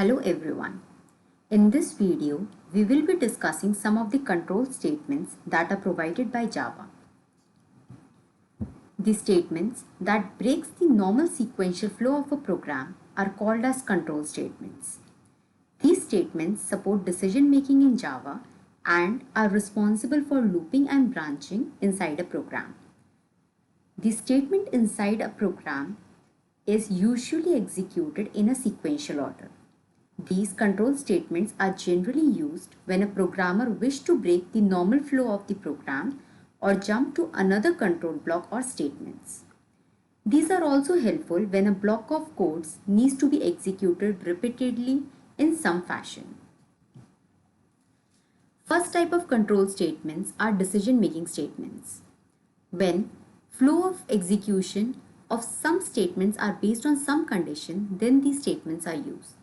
Hello everyone. In this video, we will be discussing some of the control statements that are provided by Java. The statements that breaks the normal sequential flow of a program are called as control statements. These statements support decision making in Java and are responsible for looping and branching inside a program. The statement inside a program is usually executed in a sequential order. These control statements are generally used when a programmer wishes to break the normal flow of the program or jump to another control block or statements. These are also helpful when a block of codes needs to be executed repeatedly in some fashion. First type of control statements are decision-making statements. When flow of execution of some statements are based on some condition, then these statements are used.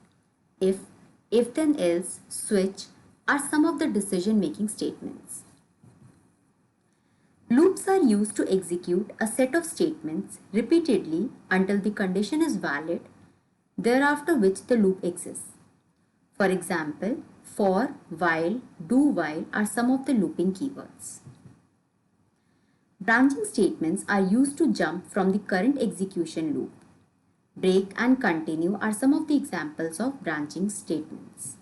If then else, switch are some of the decision-making statements. Loops are used to execute a set of statements repeatedly until the condition is valid, thereafter which the loop exists. For example, for, while, do while are some of the looping keywords. Branching statements are used to jump from the current execution loop. Break and continue are some of the examples of branching statements.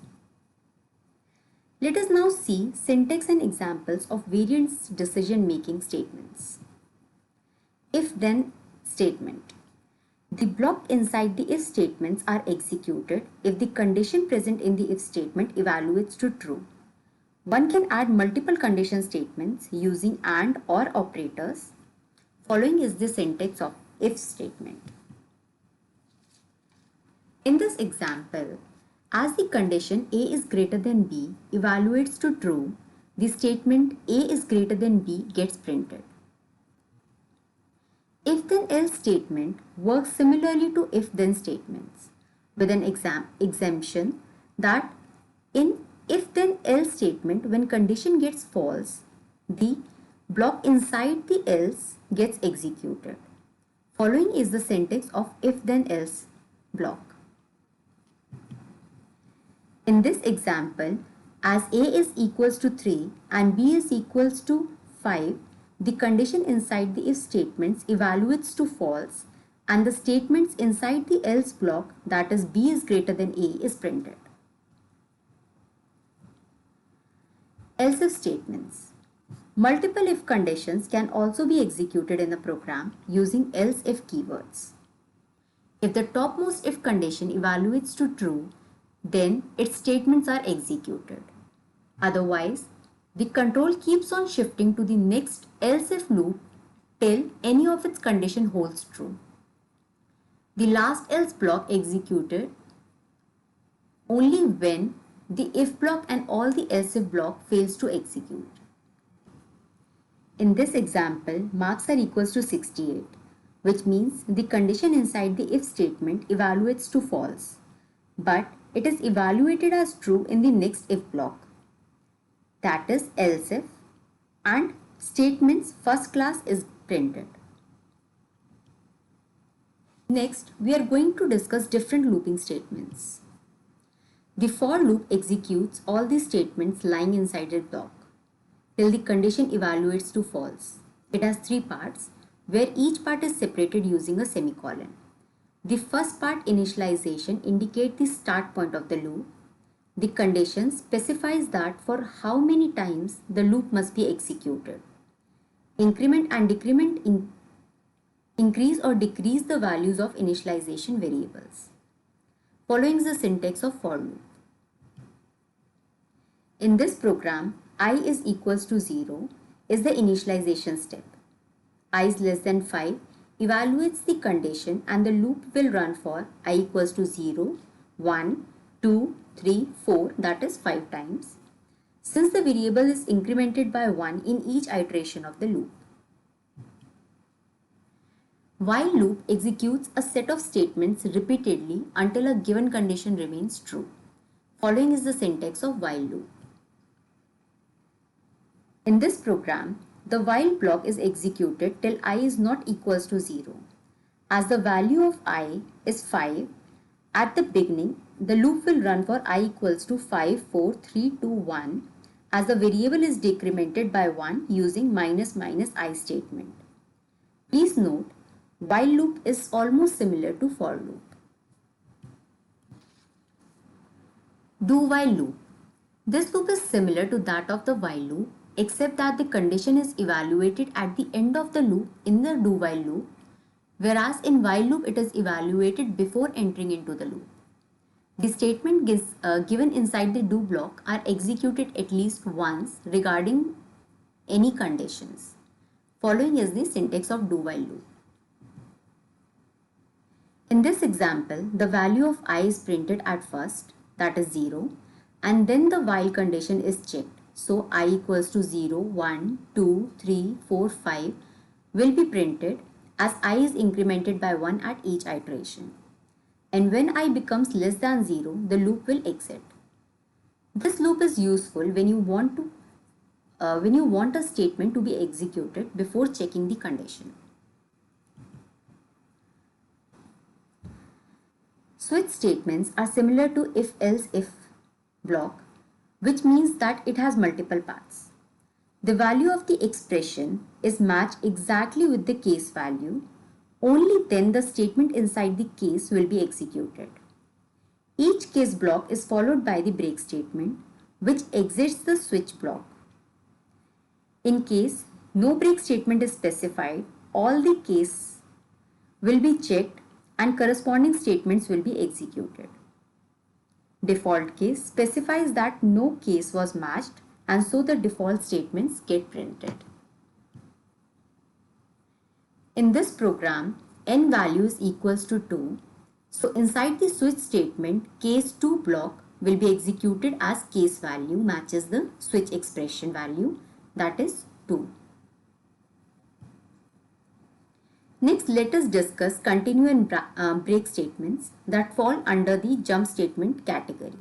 Let us now see syntax and examples of various decision-making statements. If-then statement. The block inside the if statements are executed if the condition present in the if statement evaluates to true. One can add multiple condition statements using and or operators. Following is the syntax of if statement. In this example, as the condition A is greater than B evaluates to true, the statement A is greater than B gets printed. If-then-else statement works similarly to if-then statements, with an exemption that in if-then-else statement, when condition gets false, the block inside the else gets executed. Following is the syntax of if-then-else block. In this example, as A is equals to 3 and B is equals to 5, the condition inside the if statements evaluates to false and the statements inside the else block, that is B is greater than A, is printed. Else if statements. Multiple if conditions can also be executed in the program using else if keywords. If the topmost if condition evaluates to true, then its statements are executed. Otherwise, the control keeps on shifting to the next else if loop till any of its condition holds true. The last else block executed only when the if block and all the else if block fails to execute. In this example, marks are equals to 68, which means the condition inside the if statement evaluates to false, but it is evaluated as true in the next if block, that is else if, and statement's first class is printed. Next, we are going to discuss different looping statements. The for loop executes all the statements lying inside a block till the condition evaluates to false. It has three parts where each part is separated using a semicolon. The first part, initialization, indicates the start point of the loop. The condition specifies that for how many times the loop must be executed. Increment and decrement increase or decrease the values of initialization variables. Following is the syntax of for loop. In this program, I is equals to 0 is the initialization step. I is less than 5 evaluates the condition and the loop will run for I equals to 0, 1, 2, 3, 4, that is 5 times, since the variable is incremented by 1 in each iteration of the loop. While loop executes a set of statements repeatedly until a given condition remains true. Following is the syntax of while loop. In this program, the while block is executed till I is not equals to 0. As the value of I is 5 At the beginning, the loop will run for I equals to 5, 4, 3, 2, 1 as the variable is decremented by 1 using minus minus I statement. Please note, while loop is almost similar to for loop. Do while loop. This loop is similar to that of the while loop, except that the condition is evaluated at the end of the loop in the do while loop, whereas in while loop it is evaluated before entering into the loop. The statements given inside the do block are executed at least once regarding any conditions. Following is the syntax of do while loop. In this example, the value of I is printed at first, that is 0, and then the while condition is checked. So I equals to 0, 1, 2, 3, 4, 5 will be printed as I is incremented by 1 at each iteration. And when I becomes less than 0, the loop will exit. This loop is useful when you want a statement to be executed before checking the condition. Switch statements are similar to if-else-if block, which means that it has multiple paths. The value of the expression is matched exactly with the case value. Only then the statement inside the case will be executed. Each case block is followed by the break statement, which exits the switch block. In case no break statement is specified, all the cases will be checked and corresponding statements will be executed. Default case specifies that no case was matched, and so the default statements get printed. In this program, n value is equals to 2. So inside the switch statement, case 2 block will be executed as case value matches the switch expression value, that is 2. Next, let us discuss continue and break statements that fall under the jump statement category.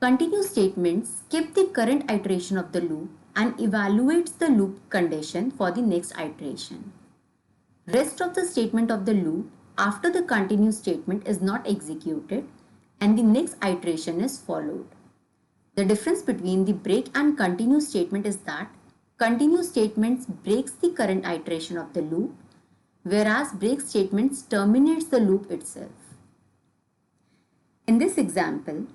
Continue statements skip the current iteration of the loop and evaluates the loop condition for the next iteration. Rest of the statement of the loop after the continue statement is not executed and the next iteration is followed. The difference between the break and continue statement is that continue statements breaks the current iteration of the loop, whereas break statements terminates the loop itself. In this example,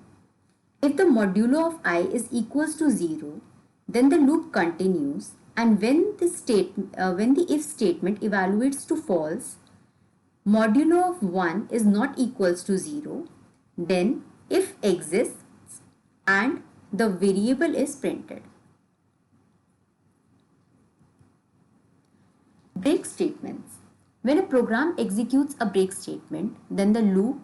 if the modulo of I is equals to 0, then the loop continues, and when the if statement evaluates to false, modulo of 1 is not equals to 0, then if exists and the variable is printed. Break statements. When a program executes a break statement, then the loop,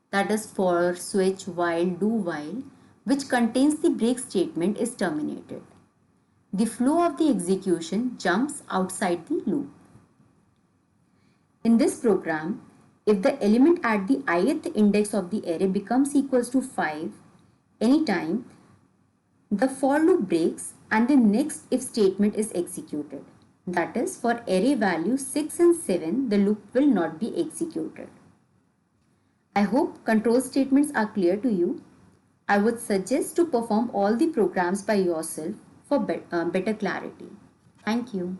that is for, switch, while, do while, which contains the break statement is terminated. The flow of the execution jumps outside the loop. In this program, if the element at the ith index of the array becomes equals to 5 anytime, the for loop breaks and the next if statement is executed. That is, for array values 6 and 7, the loop will not be executed. I hope control statements are clear to you. I would suggest to perform all the programs by yourself for better clarity. Thank you.